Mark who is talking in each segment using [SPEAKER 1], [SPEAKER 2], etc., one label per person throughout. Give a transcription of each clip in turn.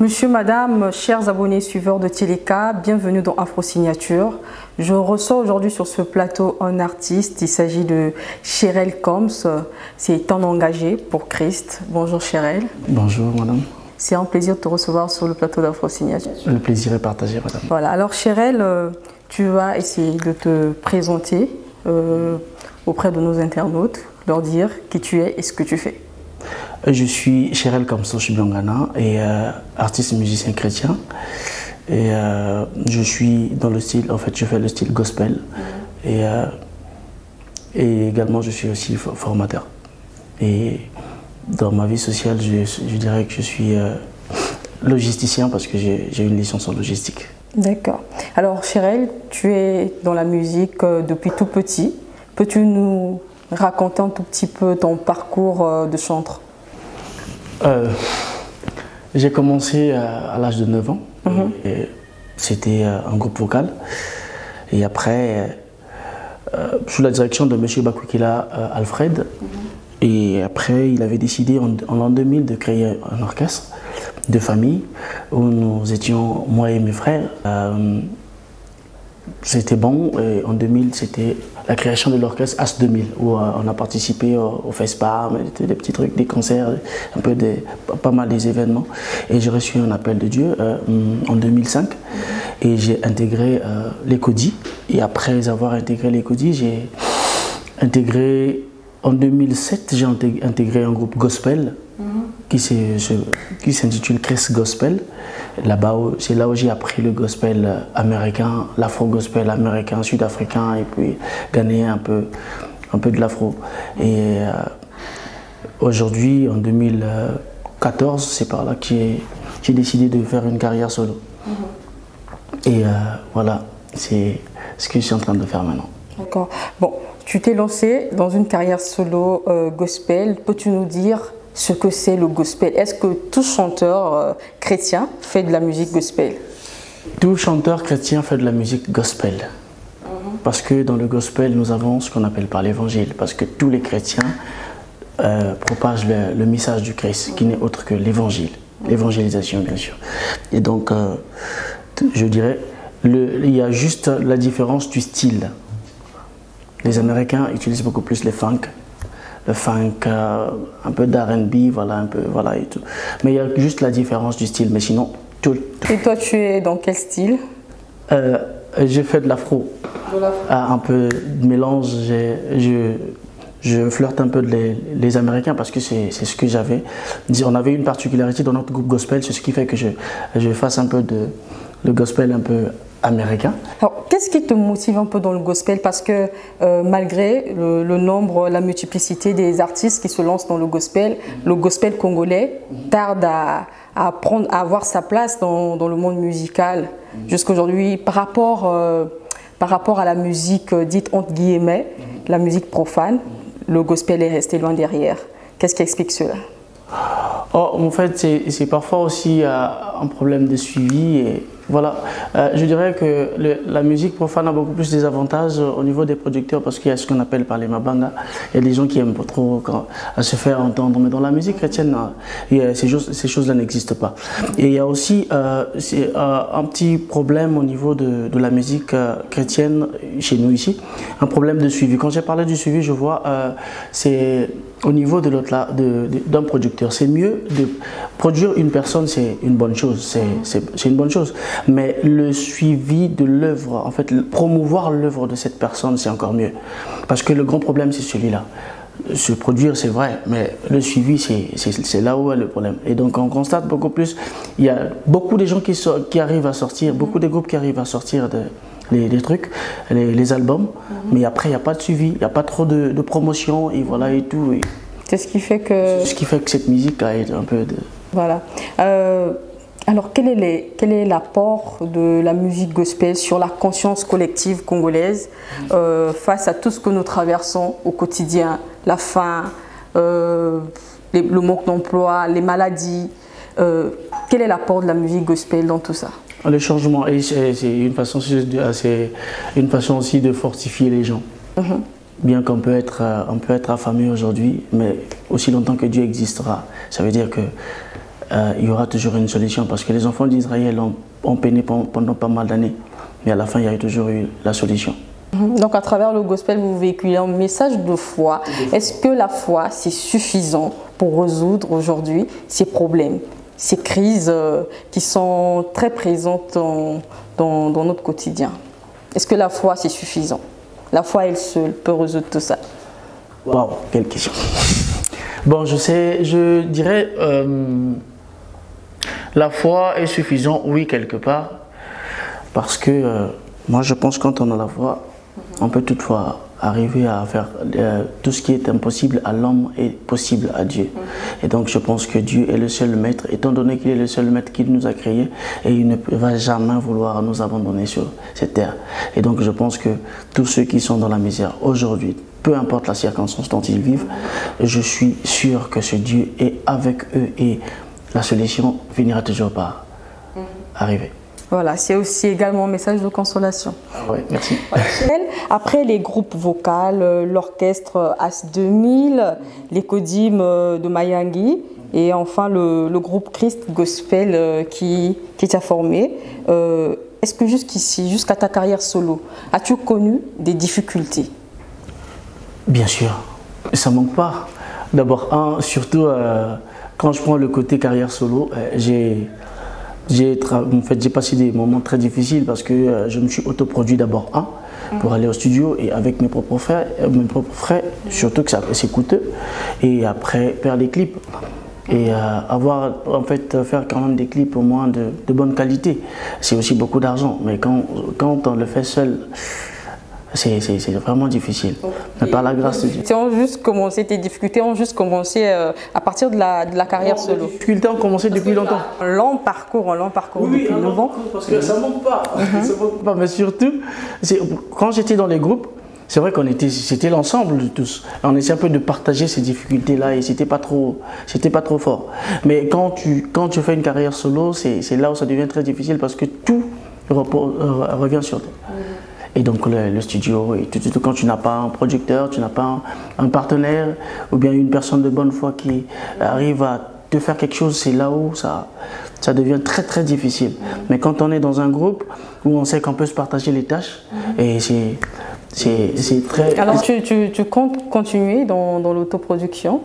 [SPEAKER 1] Monsieur, madame, chers abonnés suiveurs de Téléka, bienvenue dans Afro Signature. Je reçois aujourd'hui sur ce plateau un artiste, il s'agit de Cherel Combs. C'est un engagé pour Christ. Bonjour Cherel.
[SPEAKER 2] Bonjour madame.
[SPEAKER 1] C'est un plaisir de te recevoir sur le plateau d'Afro Signature.
[SPEAKER 2] Le plaisir est partagé madame.
[SPEAKER 1] Voilà, alors Cherel, tu vas essayer de te présenter auprès de nos internautes, leur dire qui tu es et ce que tu fais.
[SPEAKER 2] Je suis Cherel Combs Chiblongana et artiste musicien chrétien. Et je suis dans le style, en fait je fais le style gospel. Et également je suis aussi formateur. Et dans ma vie sociale, je dirais que je suis logisticien parce que j'ai une licence en logistique. D'accord.
[SPEAKER 1] Alors Cherel, tu es dans la musique depuis tout petit. Peux-tu nous raconter un tout petit peu ton parcours de chanteur?
[SPEAKER 2] J'ai commencé à l'âge de 9 ans. C'était un groupe vocal. Et après, sous la direction de M. Bakoukila Alfred. Et après, il avait décidé en l'an 2000 de créer un orchestre de famille où nous étions, moi et mes frères. C'était bon. Et en 2000, c'était la création de l'orchestre AS 2000 où on a participé au FESPAM, des petits trucs, des concerts, un peu pas mal des événements. Et j'ai reçu un appel de Dieu en 2005 et j'ai intégré l'ECODI. Et après avoir intégré l'ECODI, j'ai intégré en 2007, j'ai intégré un groupe gospel qui s'intitule Christ Gospel. Là-bas, c'est là où j'ai appris le gospel américain, l'afro-gospel américain, sud-africain et puis gagné un peu de l'afro. Et aujourd'hui, en 2014, c'est par là que j'ai décidé de faire une carrière solo. Et voilà, c'est ce que je suis en train de faire maintenant.
[SPEAKER 1] D'accord. Bon, tu t'es lancé dans une carrière solo gospel. Peux-tu nous dire ce que c'est le gospel? Est-ce que tout chanteur chrétien fait de la musique gospel?
[SPEAKER 2] Tout chanteur chrétien fait de la musique gospel. Parce que dans le gospel, nous avons ce qu'on appelle par l'évangile. Parce que tous les chrétiens propagent le message du Christ, qui n'est autre que l'évangile. L'évangélisation, bien sûr. Et donc, je dirais, il y a juste la différence du style. Les Américains utilisent beaucoup plus le funk, un peu d'R&B, voilà, voilà et tout. Mais il y a juste la différence du style, mais sinon, tout.
[SPEAKER 1] Et toi, tu es dans quel style?
[SPEAKER 2] J'ai fait de l'afro. Un peu de mélange, je flirte un peu les Américains parce que c'est ce que j'avais. On avait une particularité dans notre groupe gospel, c'est ce qui fait que je fasse un peu de gospel un peu américain.
[SPEAKER 1] Alors, qu'est-ce qui te motive un peu dans le gospel? Parce que malgré le nombre, la multiplicité des artistes qui se lancent dans le gospel congolais tarde à avoir sa place dans le monde musical. Jusqu'aujourd'hui, par rapport à la musique dite entre guillemets, la musique profane, le gospel est resté loin derrière. Qu'est-ce qui explique cela?
[SPEAKER 2] En fait, c'est parfois aussi un problème de suivi. Et voilà, je dirais que la musique profane a beaucoup plus des avantages au niveau des producteurs parce qu'il y a ce qu'on appelle par les mabanga. Il y a des gens qui aiment pas trop se faire entendre, mais dans la musique chrétienne, ces choses-là n'existent pas. Et il y a aussi un petit problème au niveau de la musique chrétienne chez nous ici, un problème de suivi. Quand j'ai parlé du suivi, je vois c'est au niveau d'un producteur. C'est mieux de produire une personne, c'est une bonne chose, c'est une bonne chose. Mais le suivi de l'œuvre, en fait, promouvoir l'œuvre de cette personne, c'est encore mieux. Parce que le grand problème, c'est celui-là. Se produire, c'est vrai, mais le suivi, c'est là où est le problème. Et donc, on constate beaucoup plus, il y a beaucoup de gens qui arrivent à sortir, beaucoup de groupes qui arrivent à sortir les trucs, les albums, mais après, il n'y a pas de suivi, il n'y a pas trop de promotion, et voilà, et tout.
[SPEAKER 1] C'est ce qui fait que...
[SPEAKER 2] Ce qui fait que cette musique a un peu de...
[SPEAKER 1] Voilà. Alors, quel est l'apport de la musique gospel sur la conscience collective congolaise face à tout ce que nous traversons au quotidien, la faim, le manque d'emploi, les maladies. Quel est l'apport de la musique gospel dans tout ça?
[SPEAKER 2] Le changement, et c'est une façon aussi de fortifier les gens. Bien qu'on peut être affamé aujourd'hui, mais aussi longtemps que Dieu existera, ça veut dire qu'il y aura toujours une solution, parce que les enfants d'Israël ont peiné pendant pas mal d'années, mais à la fin, il y a toujours eu la solution.
[SPEAKER 1] Donc à travers le gospel, vous véhiculez un message de foi. Est-ce que la foi, c'est suffisant pour résoudre aujourd'hui ces problèmes, ces crises qui sont très présentes dans notre quotidien? Est-ce que la foi, c'est suffisant? La foi, elle seule, peut résoudre tout ça?
[SPEAKER 2] Waouh, quelle question. Bon, je dirais, la foi est suffisante, oui, quelque part, parce que moi, je pense que quand on a la foi, on peut toutefois arriver à faire tout ce qui est impossible à l'homme est possible à Dieu. Et donc je pense que Dieu est le seul maître, étant donné qu'il est le seul maître qui nous a créés, et il ne va jamais vouloir nous abandonner sur cette terre. Et donc je pense que tous ceux qui sont dans la misère aujourd'hui, peu importe la circonstance dont ils vivent, je suis sûr que ce Dieu est avec eux et la solution finira toujours par arriver.
[SPEAKER 1] Voilà, c'est aussi également un message de consolation.
[SPEAKER 2] Oui, merci.
[SPEAKER 1] Après les groupes vocaux, l'orchestre AS 2000, l'écodyme de Mayangi et enfin le groupe Christ Gospel qui t'a formé, est-ce que jusqu'ici, jusqu'à ta carrière solo, as-tu connu des difficultés?
[SPEAKER 2] Bien sûr, ça ne manque pas. D'abord, surtout quand je prends le côté carrière solo, j'ai passé des moments très difficiles parce que je me suis autoproduit d'abord pour aller au studio et avec mes propres frères, surtout que c'est coûteux, et après faire des clips et faire quand même des clips au moins de bonne qualité. C'est aussi beaucoup d'argent, mais quand on le fait seul, c'est vraiment difficile. Mais par la grâce de Dieu.
[SPEAKER 1] Tes difficultés ont juste commencé à partir de la carrière solo.
[SPEAKER 2] Les difficultés ont commencé depuis longtemps.
[SPEAKER 1] Un long parcours depuis 9 ans.
[SPEAKER 2] Parce que ça ne manque pas. Ça manque pas. Mais surtout, quand j'étais dans les groupes, c'est vrai c'était l'ensemble de tous. On essayait un peu de partager ces difficultés-là et c'était pas trop fort. Mais quand tu fais une carrière solo, c'est là où ça devient très difficile parce que tout revient sur toi. Et donc le studio, et tout, quand tu n'as pas un producteur, tu n'as pas un partenaire ou bien une personne de bonne foi qui arrive à te faire quelque chose, c'est là où ça devient très très difficile. Mais quand on est dans un groupe où on sait qu'on peut se partager les tâches, et c'est très...
[SPEAKER 1] Alors tu comptes continuer dans l'autoproduction?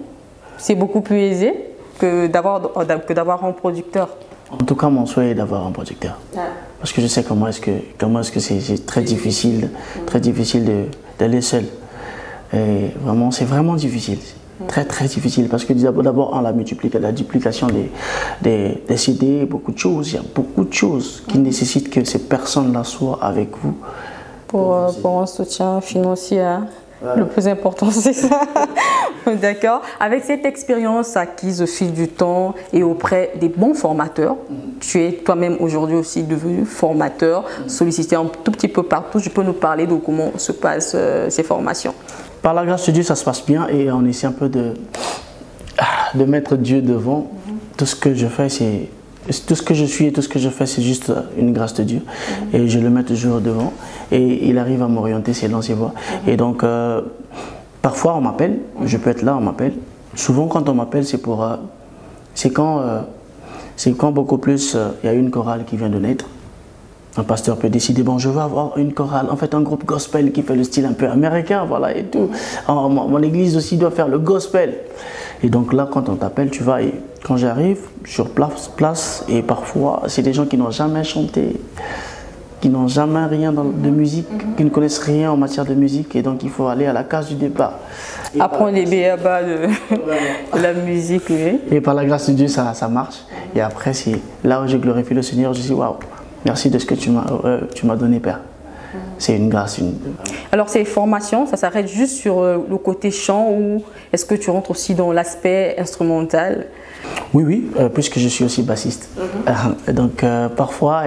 [SPEAKER 1] C'est beaucoup plus aisé que d'avoir un producteur?
[SPEAKER 2] En tout cas, mon souhait est d'avoir un producteur. Parce que je sais comment est-ce que c'est très difficile d'aller seul. Et vraiment, c'est vraiment difficile. Très très difficile. Parce que d'abord, la duplication des CD, beaucoup de choses. Il y a beaucoup de choses qui nécessitent que ces personnes-là soient avec vous.
[SPEAKER 1] Pour un soutien financier. Le plus important, c'est ça. D'accord. Avec cette expérience acquise au fil du temps et auprès des bons formateurs, tu es toi-même aujourd'hui aussi devenu formateur, sollicité un tout petit peu partout. Tu peux nous parler de comment se passent ces formations?
[SPEAKER 2] Par la grâce de Dieu, ça se passe bien et on essaie un peu de mettre Dieu devant. Tout ce que je fais, tout ce que je suis et tout ce que je fais, c'est juste une grâce de Dieu. Et je le mets toujours devant. Et il arrive à m'orienter selon ses voies. Et donc, parfois on m'appelle, je peux être là, on m'appelle. Souvent quand on m'appelle, c'est quand beaucoup plus il y a une chorale qui vient de naître. Un pasteur peut décider, bon, je veux avoir une chorale, en fait un groupe gospel qui fait le style un peu américain, voilà, et tout. Alors, mon église aussi doit faire le gospel. Et donc là, quand on t'appelle, tu vas, et quand j'arrive sur place, et parfois, c'est des gens qui n'ont jamais chanté, qui n'ont jamais rien de musique, qui ne connaissent rien en matière de musique, et donc il faut aller à la case du départ.
[SPEAKER 1] Apprendre les b.a.-ba de la musique, oui.
[SPEAKER 2] Et par la grâce de Dieu, ça marche. Et après, c'est là où je glorifie le Seigneur, je dis, waouh, merci de ce que tu m'as donné, Père. C'est une grâce.
[SPEAKER 1] Alors ces formations, ça s'arrête juste sur le côté chant ou est-ce que tu rentres aussi dans l'aspect instrumental?
[SPEAKER 2] Oui, puisque je suis aussi bassiste. Donc parfois,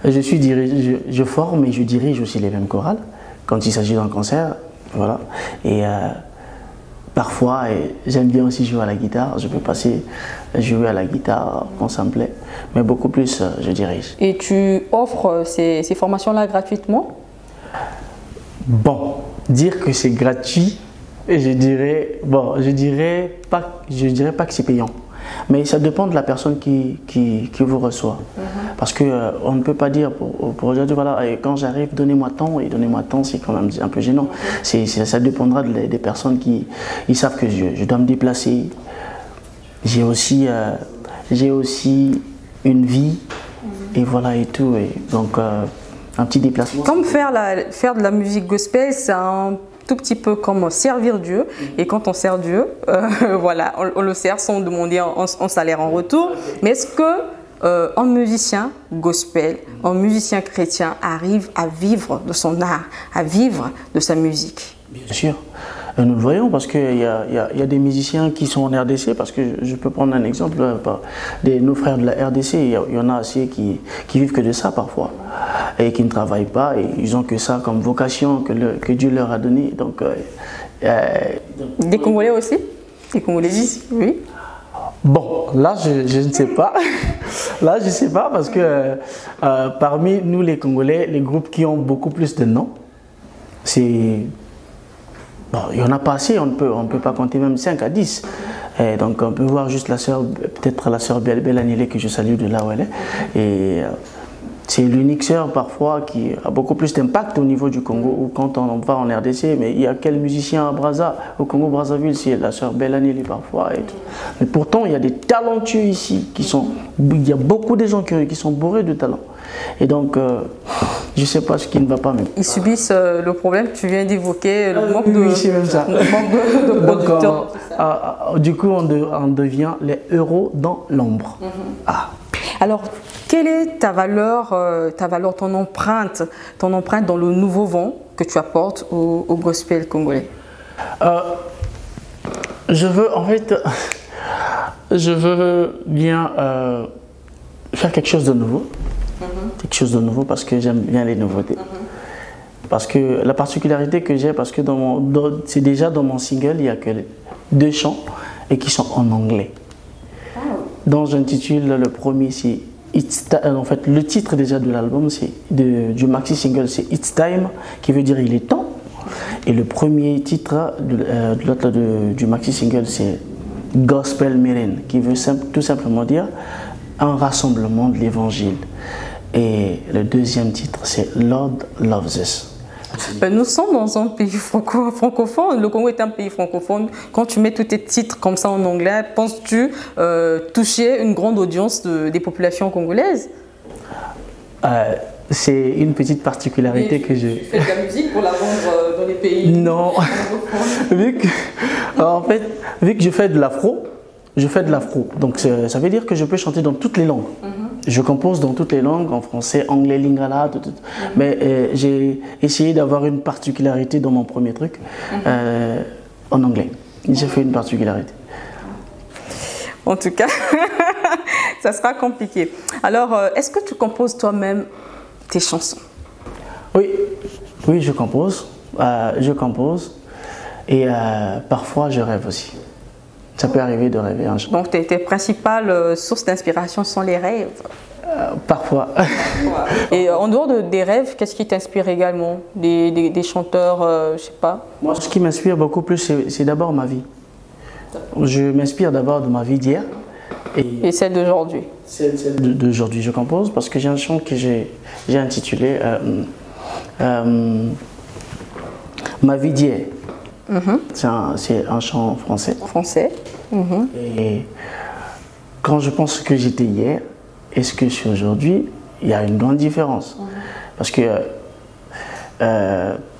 [SPEAKER 2] je forme et je dirige aussi les mêmes chorales quand il s'agit d'un concert. Voilà. Et parfois, j'aime bien aussi jouer à la guitare. Je peux passer jouer à la guitare quand ça me plaît, mais beaucoup plus, je dirige.
[SPEAKER 1] Et tu offres ces formations-là gratuitement?
[SPEAKER 2] Bon, dire que c'est gratuit, je dirais pas que c'est payant. Mais ça dépend de la personne qui vous reçoit. Parce qu'on ne peut pas dire pour aujourd'hui, voilà, et quand j'arrive, donnez-moi tant, et donnez-moi tant, c'est quand même un peu gênant. Ça dépendra des personnes qui ils savent que je dois me déplacer. J'ai aussi une vie, et voilà et tout. Et donc, un petit déplacement.
[SPEAKER 1] Comme faire de la musique gospel, c'est un tout petit peu comme servir Dieu. Et quand on sert Dieu, voilà, on le sert sans demander un salaire en retour. Mais est-ce que un musicien gospel, un musicien chrétien arrive à vivre de son art, à vivre de sa musique?
[SPEAKER 2] Bien sûr. Nous le voyons parce qu'il y a des musiciens qui sont en RDC, parce que je peux prendre un exemple, nos frères de la RDC, il y en a assez qui vivent que de ça parfois, et qui ne travaillent pas, et ils ont que ça comme vocation que Dieu leur a donné. Donc,
[SPEAKER 1] des Congolais aussi? Des Congolais ici? Oui.
[SPEAKER 2] Bon, là je ne sais pas. Là je ne sais pas parce que parmi nous les Congolais, les groupes qui ont beaucoup plus de noms, c'est... Bon, il n'y en a pas assez, on ne peut pas compter même 5 à 10. Et donc on peut voir juste la sœur, peut-être la sœur Belle Agnelé que je salue de là où elle est. Et c'est l'unique sœur parfois qui a beaucoup plus d'impact au niveau du Congo, ou quand on va en RDC, mais il y a quel musicien à Brazza, au Congo Brazzaville, c'est la sœur Belle Agnelé parfois. Et tout. Mais pourtant il y a des talentueux ici, il y a beaucoup de gens qui sont bourrés de talent. Et donc, je ne sais pas ce qui ne va pas même.
[SPEAKER 1] Ils subissent le problème que tu viens d'évoquer, le manque de,
[SPEAKER 2] oui, c'est même ça.
[SPEAKER 1] Le manque de producteurs.
[SPEAKER 2] Donc, du coup, on devient les héros dans l'ombre.
[SPEAKER 1] Alors, quelle est ta valeur, ton empreinte dans le nouveau vent que tu apportes au gospel congolais?
[SPEAKER 2] Je veux bien faire quelque chose de nouveau. Quelque chose de nouveau parce que j'aime bien les nouveautés. Parce que la particularité que j'ai, parce que c'est déjà dans mon single, il n'y a que 2 chants et qui sont en anglais. Dont j'intitule le premier, c'est en fait, le titre déjà de l'album, du maxi single, c'est It's Time, qui veut dire il est temps. Et le premier titre du maxi single, c'est Gospel Meeting, qui veut tout simplement dire un rassemblement de l'évangile. Et le deuxième titre, c'est Lord Loves Us.
[SPEAKER 1] Nous sommes dans un pays francophone. Le Congo est un pays francophone. Quand tu mets tous tes titres comme ça en anglais, penses-tu toucher une grande audience des populations congolaises?
[SPEAKER 2] C'est une petite particularité que je...
[SPEAKER 1] Tu fais de la musique pour la vendre dans les pays?
[SPEAKER 2] Non. vu que je fais de l'afro, donc ça veut dire que je peux chanter dans toutes les langues. Je compose dans toutes les langues, en français, anglais, lingala, tout. Mais j'ai essayé d'avoir une particularité dans mon premier truc, en anglais. J'ai fait une particularité.
[SPEAKER 1] En tout cas, ça sera compliqué. Alors, est-ce que tu composes toi-même tes chansons?
[SPEAKER 2] Oui, je compose. Et parfois, je rêve aussi. Ça peut arriver de rêver un jour.
[SPEAKER 1] Donc, tes principales sources d'inspiration sont les rêves?
[SPEAKER 2] Parfois.
[SPEAKER 1] Et en dehors des rêves, qu'est-ce qui t'inspire également? Des chanteurs, je sais pas?
[SPEAKER 2] Moi, ce qui m'inspire beaucoup plus, c'est d'abord ma vie. Je m'inspire d'abord de ma vie d'hier.
[SPEAKER 1] Et celle d'aujourd'hui?
[SPEAKER 2] Celle d'aujourd'hui, je compose parce que j'ai un chant que j'ai intitulé Ma vie d'hier. C'est un chant français. Et quand je pense que j'étais hier et ce que je suis aujourd'hui, il y a une grande différence. Parce que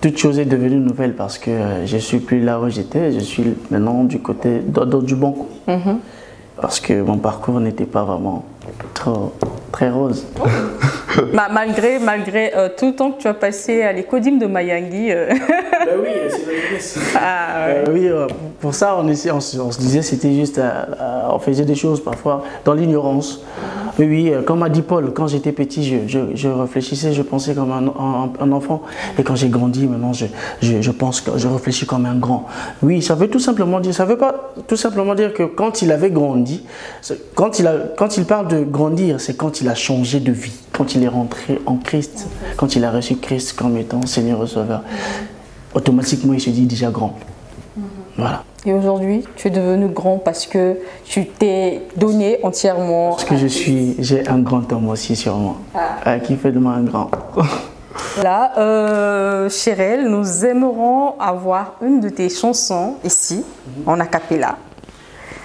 [SPEAKER 2] toute chose est devenue nouvelle parce que je ne suis plus là où j'étais, je suis maintenant du côté du bon coup. Parce que mon parcours n'était pas vraiment très rose.
[SPEAKER 1] Malgré tout le temps que tu as passé à l'écodime de Mayangi.
[SPEAKER 2] Ben oui, c'est la oui, pour ça, on se disait c'était juste, on faisait des choses parfois dans l'ignorance. Oui, oui, comme a dit Paul, quand j'étais petit, je réfléchissais, je pensais comme un enfant. Et quand j'ai grandi, maintenant, je pense que je réfléchis comme un grand. Oui, ça veut tout simplement dire, ça veut pas tout simplement dire que quand il avait grandi, quand il parle de grandir, c'est quand il a changé de vie, quand il est rentré en Christ, quand il a reçu Christ comme étant Seigneur et Sauveur. Automatiquement, il se dit déjà grand. Voilà.
[SPEAKER 1] Et aujourd'hui, tu es devenu grand parce que tu t'es donné entièrement.
[SPEAKER 2] Parce que j'ai un grand homme aussi sur moi, qui fait de moi un grand.
[SPEAKER 1] Voilà, Cheryl, nous aimerons avoir une de tes chansons ici, en a cappella.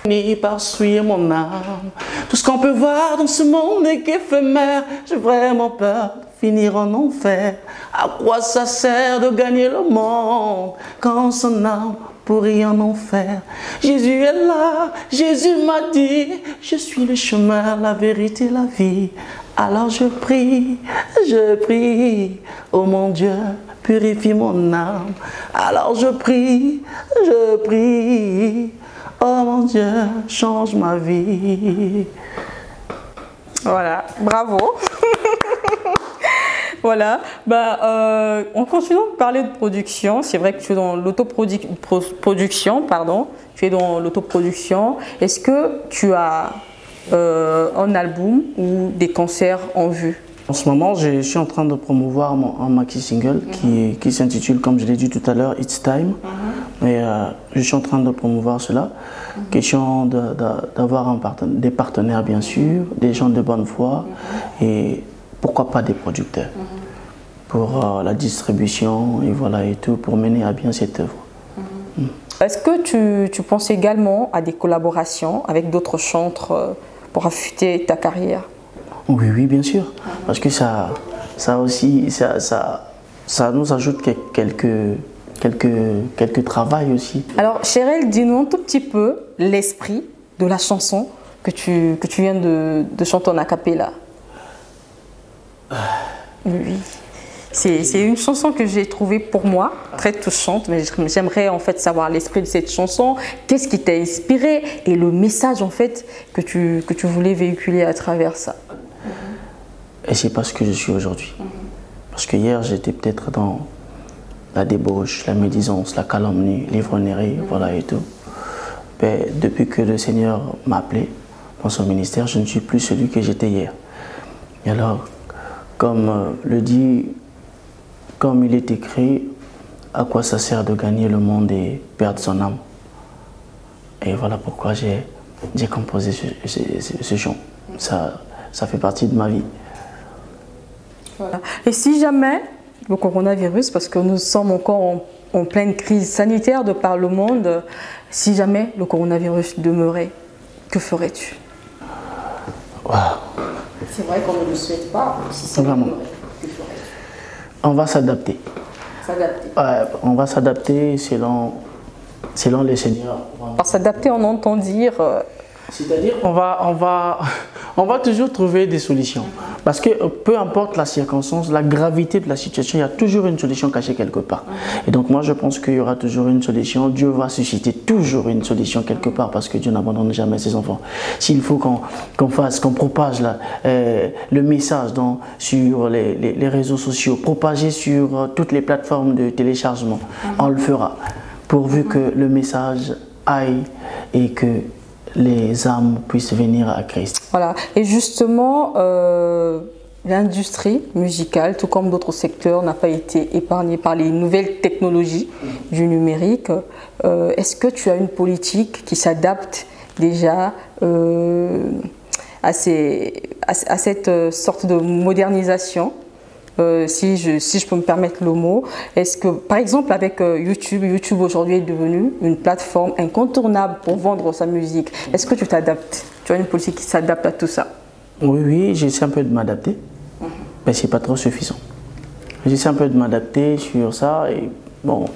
[SPEAKER 2] Ni par souiller mon âme, tout ce qu'on peut voir dans ce monde est qu'éphémère. J'ai vraiment peur de finir en enfer. À quoi ça sert de gagner le monde quand son âme pourrit en enfer? Jésus est là, Jésus m'a dit, je suis le chemin, la vérité, la vie. Alors je prie, oh mon Dieu, purifie mon âme. Alors je prie, oh mon Dieu, change ma vie.
[SPEAKER 1] Voilà, bravo. Voilà, en continuant de parler de production, c'est vrai que tu es dans l'autoproduction, pardon. Tu es dans l'autoproduction. Est-ce que tu as un album ou des concerts en vue?
[SPEAKER 2] En ce moment, je suis en train de promouvoir un maxi single qui s'intitule, comme je l'ai dit tout à l'heure, It's Time. Et je suis en train de promouvoir cela. Question d'avoir des partenaires, bien sûr, des gens de bonne foi et pourquoi pas des producteurs pour la distribution et voilà et tout, pour mener à bien cette œuvre.
[SPEAKER 1] Est-ce que tu penses également à des collaborations avec d'autres chantres pour affûter ta carrière?
[SPEAKER 2] Oui, oui, bien sûr. Parce que ça nous ajoute quelques travail aussi.
[SPEAKER 1] Alors, Cheryl, dis-nous un tout petit peu l'esprit de la chanson que tu viens de chanter en a cappella. Oui. C'est une chanson que j'ai trouvée pour moi très touchante, mais j'aimerais en fait savoir l'esprit de cette chanson, qu'est-ce qui t'a inspiré et le message en fait que tu voulais véhiculer à travers ça.
[SPEAKER 2] Et c'est pas ce que je suis aujourd'hui. Parce que hier j'étais peut-être dans la débauche, la médisance, la calomnie, l'ivrognerie, voilà et tout. Mais depuis que le Seigneur m'a appelé dans son ministère, je ne suis plus celui que j'étais hier. Et alors, comme il est écrit, à quoi ça sert de gagner le monde et perdre son âme? Et voilà pourquoi j'ai composé ce chant. Ça fait partie de ma vie.
[SPEAKER 1] Voilà. Et si jamais le coronavirus, parce que nous sommes encore en pleine crise sanitaire de par le monde, si jamais le coronavirus demeurait, que ferais-tu?
[SPEAKER 2] Wow.
[SPEAKER 1] C'est vrai qu'on ne le souhaite pas. Si ça
[SPEAKER 2] vraiment.
[SPEAKER 1] demeurait, que ferais-tu?
[SPEAKER 2] On va s'adapter. Ouais, on va s'adapter selon les seigneurs.
[SPEAKER 1] Par s'adapter, on entend dire...
[SPEAKER 2] C'est-à-dire on va toujours trouver des solutions. Parce que peu importe la circonstance, la gravité de la situation, il y a toujours une solution cachée quelque part. Et donc moi je pense qu'il y aura toujours une solution. Dieu va susciter toujours une solution quelque part parce que Dieu n'abandonne jamais ses enfants. S'il faut qu'on propage le message sur les réseaux sociaux, propager sur toutes les plateformes de téléchargement, on le fera. Pourvu que le message aille et que les âmes puissent venir à Christ.
[SPEAKER 1] Voilà. Et justement, l'industrie musicale, tout comme d'autres secteurs, n'a pas été épargnée par les nouvelles technologies du numérique. Est-ce que tu as une politique qui s'adapte déjà à cette sorte de modernisation? Si je peux me permettre le mot, est-ce que par exemple avec YouTube aujourd'hui est devenu une plateforme incontournable pour vendre sa musique. Est-ce que tu t'adaptes? Tu as une politique qui s'adapte à tout ça?
[SPEAKER 2] Oui, j'essaie un peu de m'adapter, mais c'est pas trop suffisant. J'essaie un peu de m'adapter sur ça et bon,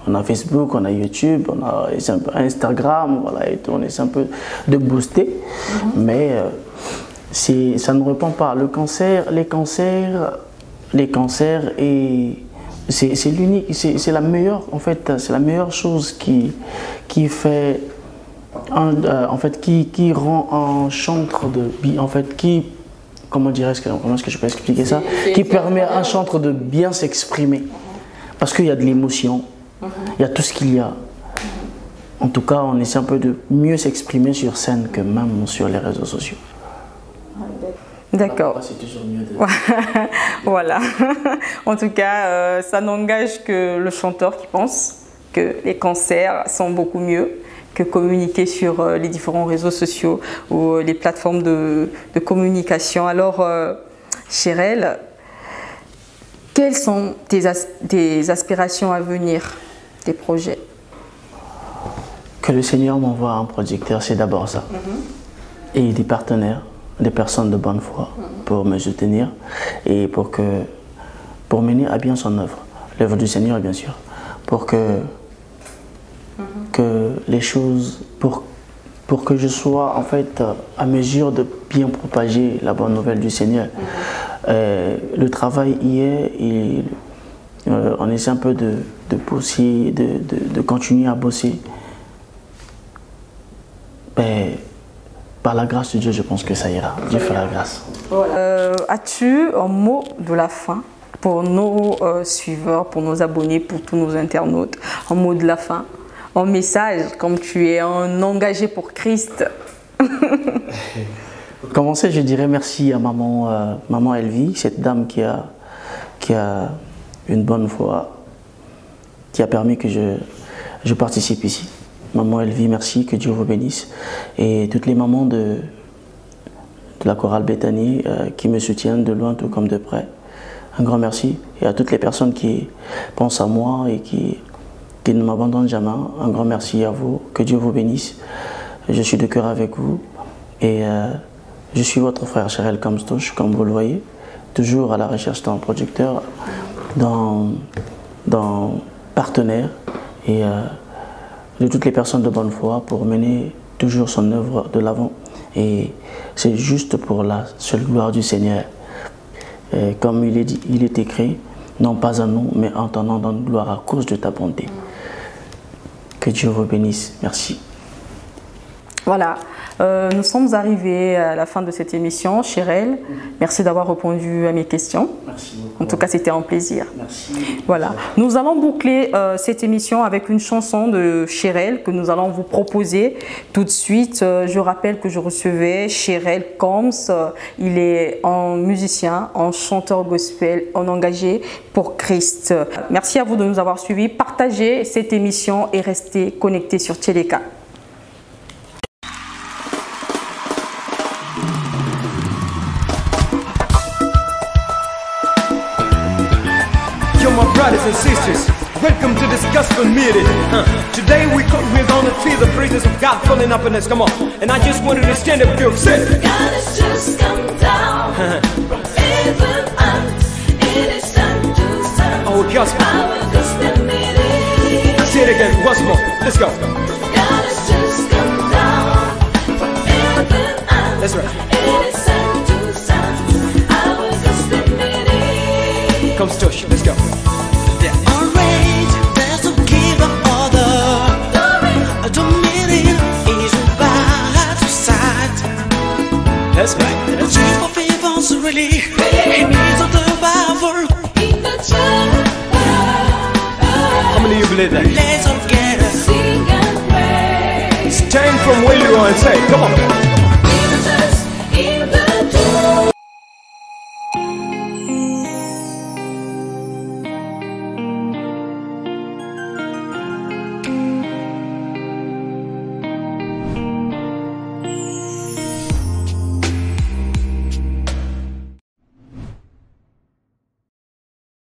[SPEAKER 2] on a Facebook, on a YouTube, on a Instagram, voilà, et tout, on essaie un peu de booster, mais ça ne répond pas. Les cancers et c'est l'unique, c'est la meilleure en fait, c'est la meilleure chose qui rend un chantre de vie en fait, qui comment est-ce que je peux expliquer ça, qui permet à un chanteur de bien s'exprimer. Parce qu'il y a de l'émotion, il y a tout ce qu'il y a. En tout cas, on essaie un peu de mieux s'exprimer sur scène que même sur les réseaux sociaux.
[SPEAKER 1] D'accord.
[SPEAKER 2] C'est toujours mieux de...
[SPEAKER 1] Voilà. En tout cas, ça n'engage que le chanteur qui pense que les concerts sont beaucoup mieux que communiquer sur les différents réseaux sociaux ou les plateformes de communication. Alors, Chérel, quelles sont tes aspirations à venir, tes projets?
[SPEAKER 2] Que le Seigneur m'envoie un producteur, c'est d'abord ça. Et des partenaires, des personnes de bonne foi pour me soutenir et pour mener à bien son œuvre. L'œuvre du Seigneur, bien sûr. Pour que les choses, pour que je sois en fait à mesure de bien propager la bonne nouvelle du Seigneur. Le travail y est et on essaie un peu de bosser, de continuer à bosser. Par la grâce de Dieu, je pense que ça ira. Dieu fait la grâce.
[SPEAKER 1] As-tu un mot de la fin pour nos suiveurs, pour nos abonnés, pour tous nos internautes? Un mot de la fin, un message, comme tu es un engagé pour Christ.
[SPEAKER 2] Pour commencer, je dirais merci à maman Elvie, cette dame qui a une bonne foi, qui a permis que je participe ici. Maman Elvie, merci, que Dieu vous bénisse. Et toutes les mamans de la chorale Béthanie qui me soutiennent de loin tout comme de près. Un grand merci. Et à toutes les personnes qui pensent à moi et qui ne m'abandonnent jamais. Un grand merci à vous. Que Dieu vous bénisse. Je suis de cœur avec vous. Et je suis votre frère Chérel Kamstouche, comme vous le voyez. Toujours à la recherche d'un producteur, d'un partenaire. Et de toutes les personnes de bonne foi pour mener toujours son œuvre de l'avant. Et c'est juste pour la seule gloire du Seigneur. Et comme il est écrit, non pas à nous, mais en ton nom donne gloire à cause de ta bonté. Que Dieu vous bénisse. Merci.
[SPEAKER 1] Voilà, nous sommes arrivés à la fin de cette émission. Chérel, merci d'avoir répondu à mes questions.
[SPEAKER 2] Merci beaucoup.
[SPEAKER 1] En tout cas, c'était un plaisir.
[SPEAKER 2] Merci.
[SPEAKER 1] Voilà, nous allons boucler cette émission avec une chanson de Chérel que nous allons vous proposer tout de suite. Je rappelle que je recevais Chérel Kams. Il est un musicien, un chanteur gospel, un engagé pour Christ. Merci à vous de nous avoir suivis. Partagez cette émission et restez connectés sur Tcheleka.
[SPEAKER 3] My brothers and sisters, welcome to this gospel meeting. Today we're gonna feel the presence of God filling up in us. Come on, and I just wanted to stand up here and say,
[SPEAKER 4] God has just come down from heaven, and it is time to start
[SPEAKER 3] our gospel.
[SPEAKER 4] Our gospel meeting.
[SPEAKER 3] Say it again, once more. Let's go.
[SPEAKER 4] God has just come down from heaven, and
[SPEAKER 3] That's right.
[SPEAKER 4] it is time to start our gospel meeting.
[SPEAKER 3] Come, Stush, let's go. That's right.
[SPEAKER 4] He needs of the Bible in the church.
[SPEAKER 3] How many of you believe that?
[SPEAKER 4] Let's all get us sing and praise.
[SPEAKER 3] Stand from where you are and say, come on.